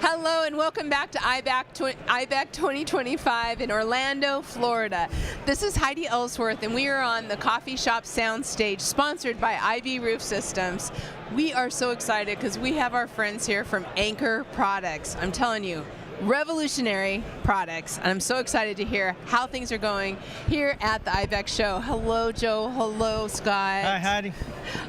Hello and welcome back to IIBEC 2025 in Orlando, Florida. This is Heidi Ellsworth and we are on the Coffee Shop Soundstage sponsored by IB Roof Systems. We are so excited because we have our friends here from Anchor Products. I'm telling you, revolutionary products, and I'm so excited to hear how things are going here at the IIBEC show. Hello, Joe. Hello, Scott. Hi, Heidi.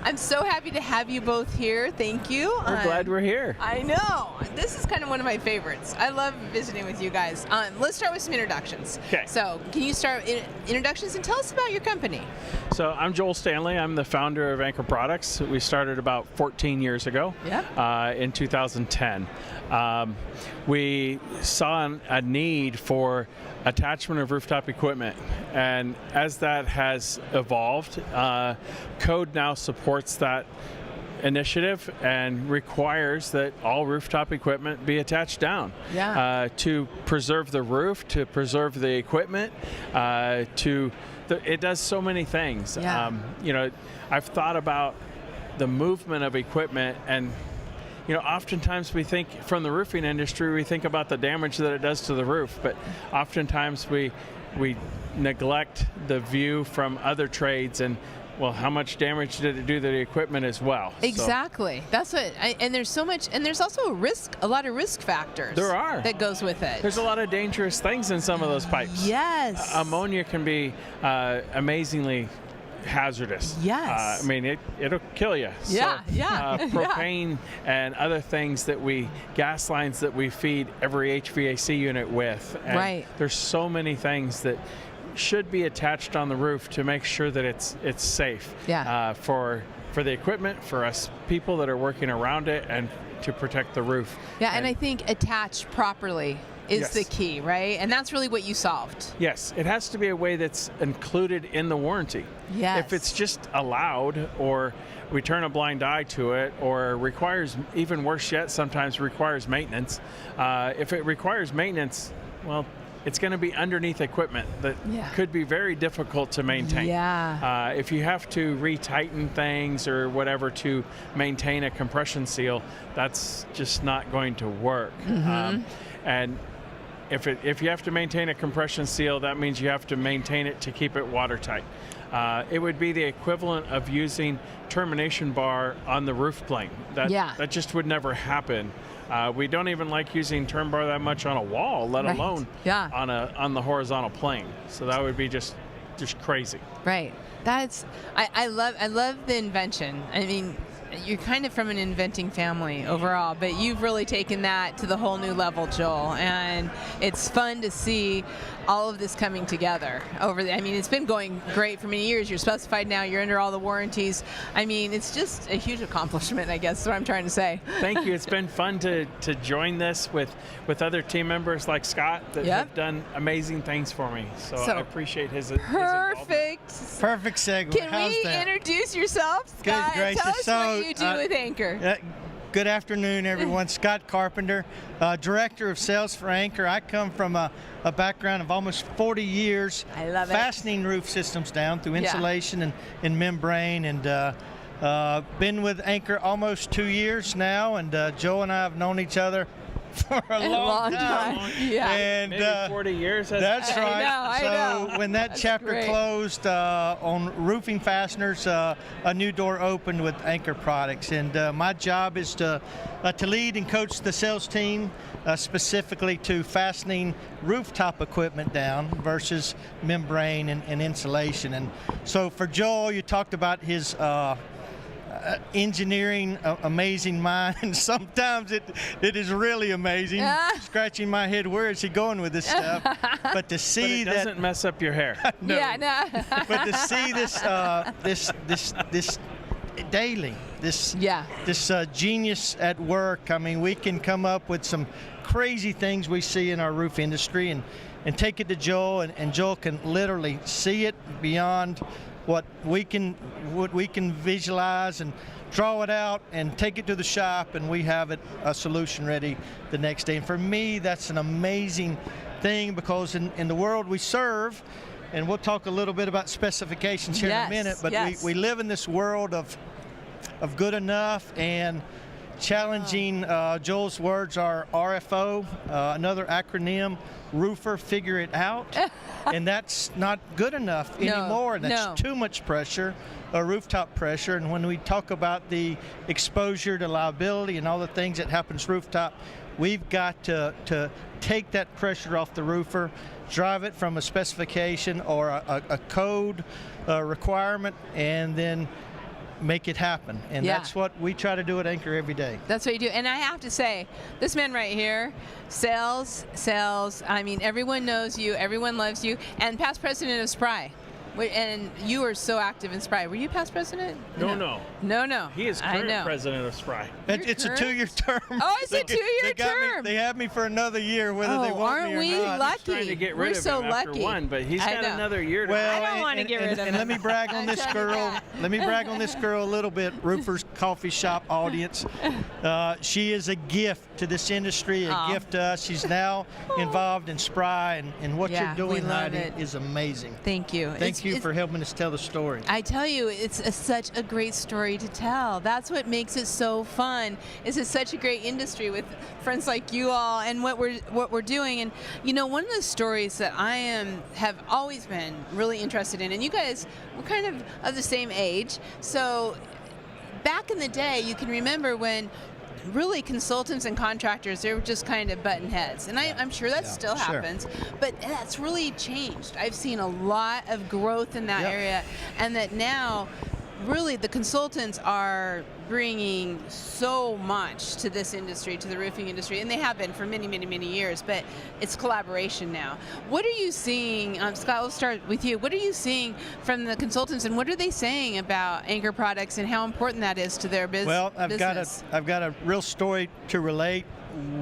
I'm so happy to have you both here. Thank you. We're glad we're here. I know. This is kind of one of my favorites. I love visiting with you guys. Let's start with some introductions. Okay. So, can you start introductions and tell us about your company? So, I'm Joel Stanley. I'm the founder of Anchor Products. We started about 14 years ago. Yep. In 2010. We saw a need for attachment of rooftop equipment, and as that has evolved, code now supports that initiative and requires that all rooftop equipment be attached down. Yeah. To preserve the roof, to preserve the equipment, it does so many things. Yeah. I've thought about the movement of equipment, and oftentimes we think from the roofing industry, we think about the damage that it does to the roof, but oftentimes we neglect the view from other trades and, well, how much damage did it do to the equipment as well? Exactly. That's what, and there's so much, and there's also a lot of risk factors. There are. That goes with it. There's a lot of dangerous things in some of those pipes. Yes. Ammonia can be amazingly hazardous. Yes. It'll kill you. Yeah, so, yeah. Propane and other things gas lines that we feed every HVAC unit with. And right. There's so many things that should be attached on the roof to make sure that it's safe. Yeah. For the equipment, for us people that are working around it, and to protect the roof. Yeah, and I think attached properly is yes. the key, right? And that's really what you solved. Yes, it has to be a way that's included in the warranty. Yes. If it's just allowed, or we turn a blind eye to it, or requires, even worse yet, sometimes requires maintenance. If it requires maintenance, well, it's going to be underneath equipment that could be very difficult to maintain. Yeah. If you have to retighten things or whatever to maintain a compression seal, that's just not going to work. Mm-hmm. And if you have to maintain a compression seal, that means you have to maintain it to keep it watertight. It would be the equivalent of using termination bar on the roof plane. That just would never happen. We don't even like using term bar that much on a wall, let alone on the horizontal plane. So that would be just crazy. Right. I love the invention. I mean, you're kind of from an inventing family overall, but you've really taken that to the whole new level, Joel. And it's fun to see all of this coming together it's been going great for many years. You're specified now, you're under all the warranties. It's just a huge accomplishment, I guess is what I'm trying to say. Thank you. It's been fun to join this with other team members like Scott that have done amazing things for me. So I appreciate his perfect segue. Can we introduce yourself, Scott? Good gracious. Tell us what you do with Anchor. Good afternoon, everyone. Scott Carpenter, Director of Sales for Anchor. I come from a background of almost 40 years fastening roof systems down through insulation and membrane, and been with Anchor almost 2 years now, and Joe and I have known each other for a long time. Yeah. And maybe 40 years. That's right. I know. So when that chapter closed on roofing fasteners, a new door opened with Anchor Products, and my job is to lead and coach the sales team specifically to fastening rooftop equipment down versus membrane and insulation. And so for Joel, you talked about his engineering, amazing mind, and sometimes it is really amazing. Scratching my head, where is he going with this stuff? But to see but it doesn't mess up your hair. No. Yeah, no. But to see this daily, this genius at work. We can come up with some crazy things we see in our roof industry and take it to Joel, and Joel can literally see it beyond what we can visualize, and draw it out and take it to the shop, and we have a solution ready the next day. And for me, that's an amazing thing, because in the world we serve, and we'll talk a little bit about specifications here in a minute, but we live in this world of good enough, and challenging. Joel's words are RFO, another acronym, roofer figure it out. And that's not good enough anymore. That's too much pressure, rooftop pressure. And when we talk about the exposure to liability and all the things that happens rooftop, we've got to take that pressure off the roofer, drive it from a specification or a code requirement, and then make it happen. And that's what we try to do at Anchor every day. That's what you do. And I have to say, this man right here, sales. I mean, everyone knows you, everyone loves you, and past president of Spry. And you are so active in Spry. Were you past president? No. He is current president of Spry. It's a 2-year term. Oh, it's a 2-year term. They have me for another year, whether they want me or not. Aren't we lucky? He's trying to get rid of him after one, but he's got another year to I don't want to get rid of him. And let me brag on this girl. Let me brag on this girl a little bit. Roofers Coffee Shop audience. She is a gift to this industry, a gift to us. She's now involved in Spry, and what you're doing, Heidi, is amazing. Thank you. Thank you for helping us tell the story. I tell you, it's such a great story to tell. That's what makes it so fun. It's such a great industry with friends like you all and what we're doing. And you know, one of the stories that I have always been really interested in, and you guys were kind of the same age. So back in the day, you can remember when really consultants and contractors, they were just kind of button heads. And I'm sure that still happens, but that's really changed. I've seen a lot of growth in that area, and that now really the consultants are bringing so much to this industry, to the roofing industry, and they have been for many, many, many years, but it's collaboration now. What are you seeing, Scott, let's start with you. What are you seeing from the consultants, and what are they saying about Anchor products and how important that is to their business? Well, I've got a real story to relate.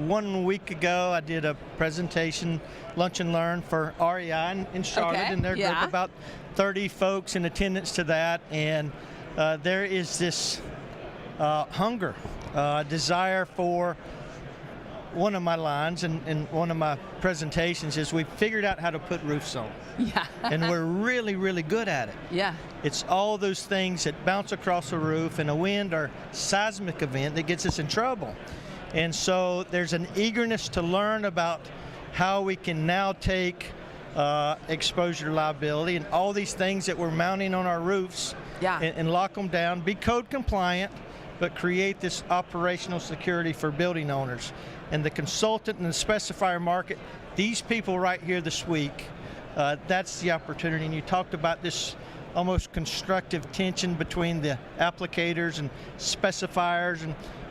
1 week ago, I did a presentation, Lunch and Learn, for REI in Charlotte, and their group, about 30 folks in attendance to that, and there is this hunger, desire for one of my lines and one of my presentations is we figured out how to put roofs on. And we're really, really good at it. It's all those things that bounce across a roof in a wind or seismic event that gets us in trouble. And so there's an eagerness to learn about how we can now take exposure liability and all these things that we're mounting on our roofs and lock them down, be code compliant, but create this operational security for building owners. And the consultant and the specifier market, these people right here this week, that's the opportunity. And you talked about this almost constructive tension between the applicators and specifiers,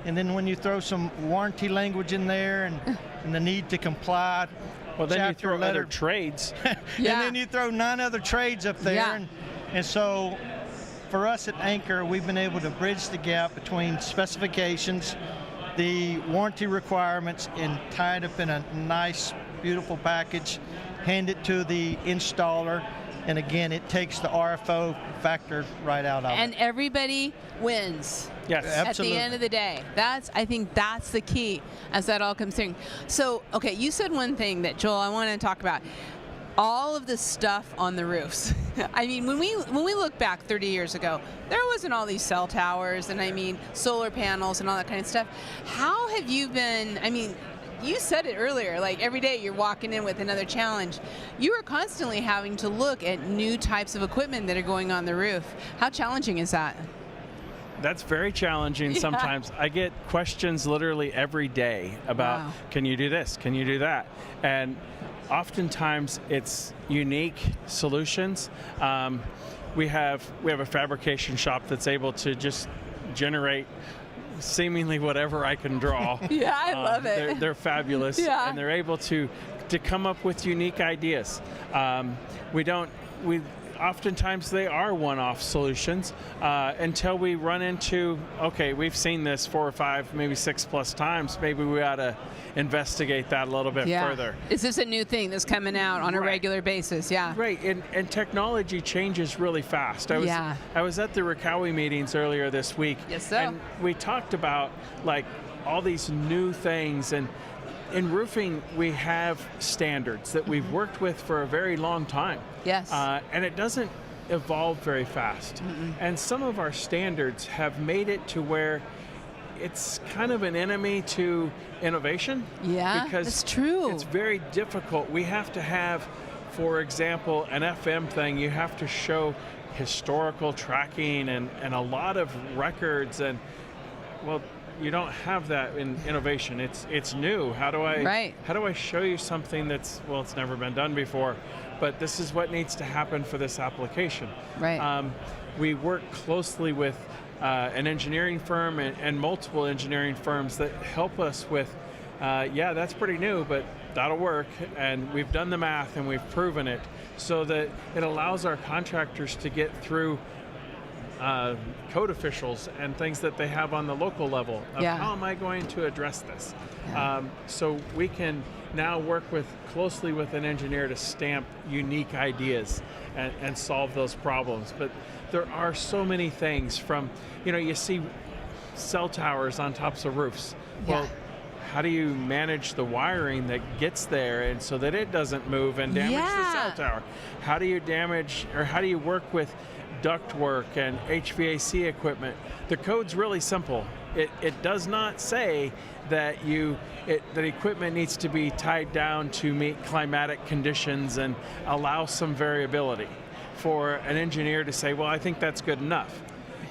and then when you throw some warranty language in there and the need to comply. Well, then you throw other trades. And then you throw 9 other trades up there. And so for us at Anchor, we've been able to bridge the gap between specifications, the warranty requirements, and tie it up in a nice, beautiful package, hand it to the installer, and again, it takes the RFO factor right out of it. And everybody wins. Yes, absolutely. At the end of the day, I think that's the key as that all comes through. So, okay, you said one thing that, Joel, I want to talk about. All of the stuff on the roofs. I mean, when we look back 30 years ago, there wasn't all these cell towers and solar panels and all that kind of stuff. How have you been, you said it earlier, like every day you're walking in with another challenge. You are constantly having to look at new types of equipment that are going on the roof. How challenging is that? That's very challenging sometimes. I get questions literally every day about, can you do this? Can you do that? And oftentimes it's unique solutions. We have a fabrication shop that's able to just generate seemingly whatever I can draw. I love it. They're fabulous, and they're able to come up with unique ideas. Oftentimes they are one-off solutions until we run into, okay, we've seen this 4 or 5, maybe 6+ times. Maybe we ought to investigate that a little bit further. Is this a new thing that's coming out on a regular basis? Right, and technology changes really fast. I was at the Rikawi meetings earlier this week. And we talked about like all these new things, and in roofing, we have standards that we've worked with for a very long time. And it doesn't evolve very fast. And some of our standards have made it to where it's kind of an enemy to innovation. Yeah, because that's true. It's very difficult. We have to have, for example, an FM thing. You have to show historical tracking and a lot of records, and well, you don't have that in innovation. It's new. How do I show you something that's, well, it's never been done before, but this is what needs to happen for this application. Right. We work closely with an engineering firm and multiple engineering firms that help us with, yeah, that's pretty new, but that'll work, and we've done the math and we've proven it, so that it allows our contractors to get through code officials and things that they have on the local level of how am I going to address this. So we can now work closely with an engineer to stamp unique ideas and solve those problems. But there are so many things from, you see cell towers on tops of roofs. Well, how do you manage the wiring that gets there and so that it doesn't move and damage the cell tower? How do you work with ductwork and HVAC equipment? The code's really simple. It does not say that that equipment needs to be tied down to meet climatic conditions and allow some variability for an engineer to say, well, I think that's good enough.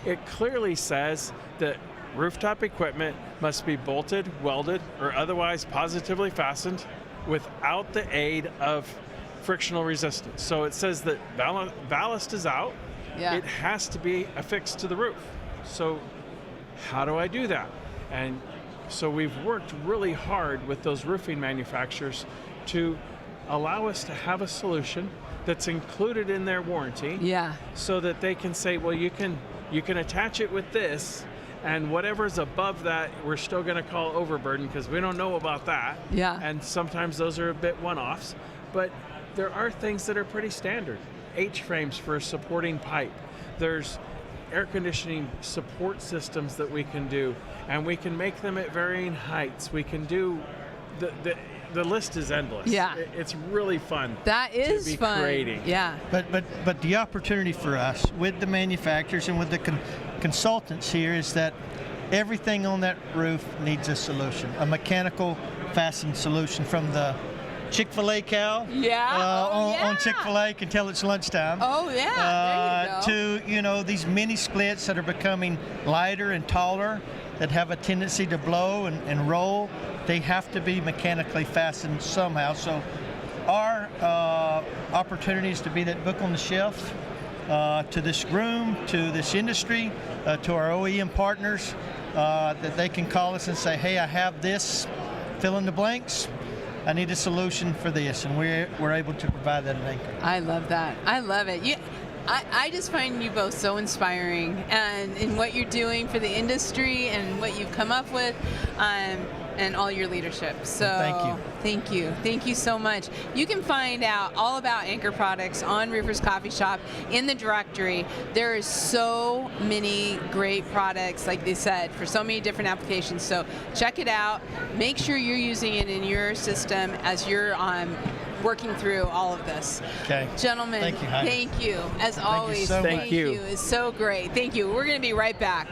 It clearly says that rooftop equipment must be bolted, welded, or otherwise positively fastened without the aid of frictional resistance. So it says that ballast is out. It has to be affixed to the roof. So how do I do that? And so we've worked really hard with those roofing manufacturers to allow us to have a solution that's included in their warranty, so that they can say, well, you can attach it with this, and whatever's above that, we're still going to call overburden because we don't know about that. And sometimes those are a bit one-offs, but there are things that are pretty standard. H-frames for supporting pipe. There's air conditioning support systems that we can do, and we can make them at varying heights. We can do the list is endless. It's really fun. That is to be fun. Creating. But the opportunity for us with the manufacturers and with the consultants here is that everything on that roof needs a solution, a mechanical fastened solution, from the Chick-fil-A cow on Chick-fil-A until it's lunchtime. To these mini splits that are becoming lighter and taller that have a tendency to blow and roll. They have to be mechanically fastened somehow. So our opportunity is to be that book on the shelf to this room, to this industry, to our OEM partners, that they can call us and say, hey, I have this, fill in the blanks. I need a solution for this, and we're able to provide that at Anchor. I love that. I love it. I just find you both so inspiring, and in what you're doing for the industry and what you've come up with, and all your leadership. So thank you so much. You can find out all about Anchor products on Roofers Coffee Shop in the directory. There is so many great products, like they said, for so many different applications. So check it out. Make sure you're using it in your system as you're working through all of this. Okay. Gentlemen, thank you. As always. Thank you. It's so great. Thank you. We're going to be right back.